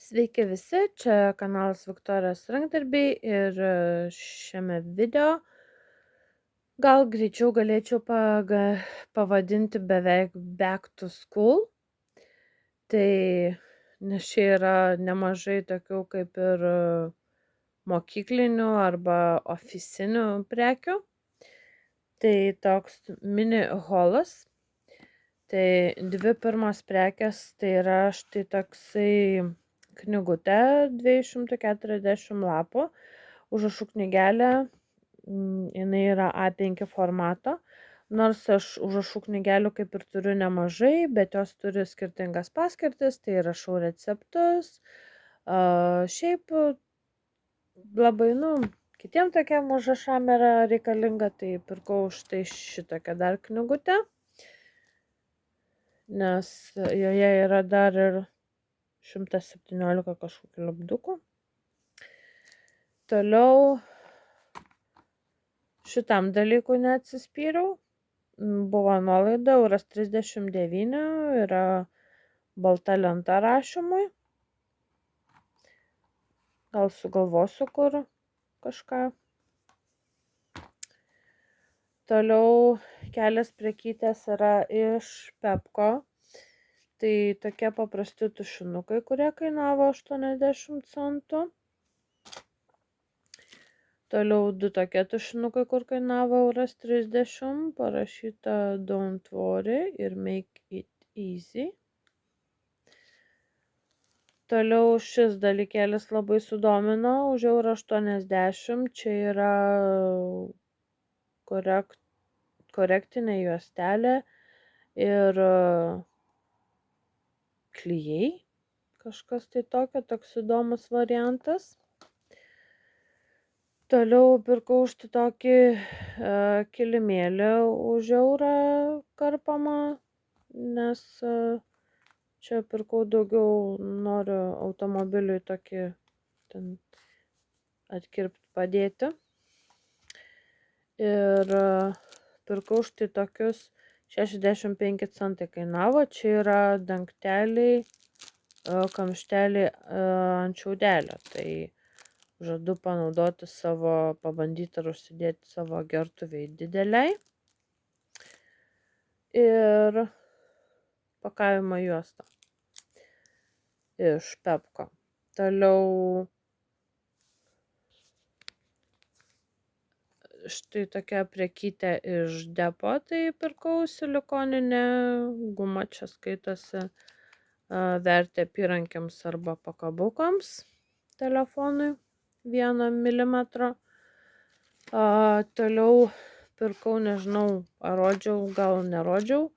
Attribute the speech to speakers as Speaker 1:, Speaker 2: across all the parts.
Speaker 1: Sveiki visi, čia kanalas Viktorijos rankdarbiai ir šiame video gal greičiau galėčiau pavadinti beveik back to school. Tai nes čia yra nemažai tokių kaip ir mokyklinių arba oficinių prekių. Tai toks mini holas. Tai dvi pirmos prekės tai yra štai toksai knygutė 240 lapų, užrašų knygelė, jinai yra A5 formato, nors aš užrašų knygelių kaip ir turiu nemažai, bet jos turi skirtingas paskirtis, tai rašau receptus, šiaip labai, kitiem tokiam užrašam yra reikalinga, tai pirkau štai šitokią dar knygutę, nes joje yra dar ir 117 kažkokių lipdukų. Toliau šitam dalykui neatsispyriau. Buvo nuolaida, euras 39, yra balta lenta rašymui. Gal sugalvosiu kur kažką. Toliau kelias prekytės yra iš Pepko. Tai tokie paprasti tušinukai, kurie kainavo 80 centų. Toliau du tokie tušinukai, kur kainavo euras 30, parašyta don't worry ir make it easy. Toliau šis dalykėlis labai sudomino, už eurą 80, čia yra korektinė juostelė ir klijai, kažkas tai tokio, toks įdomus variantas. Toliau pirkau štai tokį kilimėlį už eurą karpamą, nes čia pirkau daugiau, noriu automobiliui tokį ten atkirpti padėti. Ir pirkau štai tokius 65 centai kainavo, čia yra dangteliai, kamšteliai ant šiaudelio, tai žadu panaudoti pabandyti ir užsidėti savo gertuviai dideliai. Ir pakavimo juostą iš Pepko. Toliau štai tokia prekytė iš Depo, tai pirkau silikoninę gumą, čia skaitosi vertė apyrankiams arba pakabukams telefonui 1 milimetro. Toliau pirkau, nežinau, ar rodžiau, gal nerodžiau,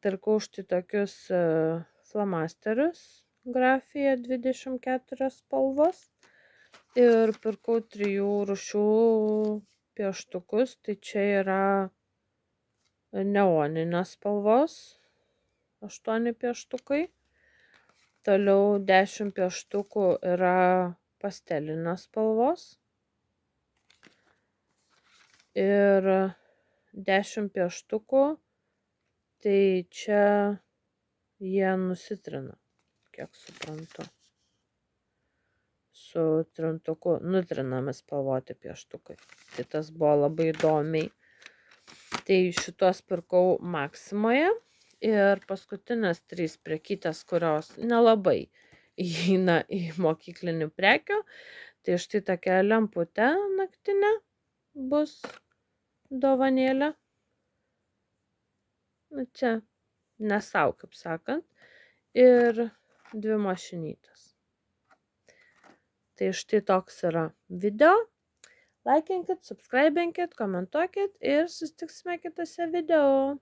Speaker 1: pirkau štai tokius flamasterius, grafija 24 spalvos. Ir pirkau 3 rūšių pieštukus, tai čia yra neoninės spalvos, 8 pieštukai. Toliau 10 pieštukų yra pastelinės spalvos. Ir 10 pieštukų, tai čia jie nusitrina, kiek suprantu. Su trintuku nutrinami spalvoti pieštukai. Tai tas buvo labai įdomiai. Tai šitos pirkau Maximoje. Ir paskutinės 3 prekytės, kurios nelabai įeina į mokyklinių prekių. Tai štai tokia lemputė naktinė bus dovanėlė. Čia ne sau, kaip sakant. Ir 2 mašinytės. Tai štai toks yra video. Laikinkit, subscribinkit, komentuokit ir susitiksime kitose video.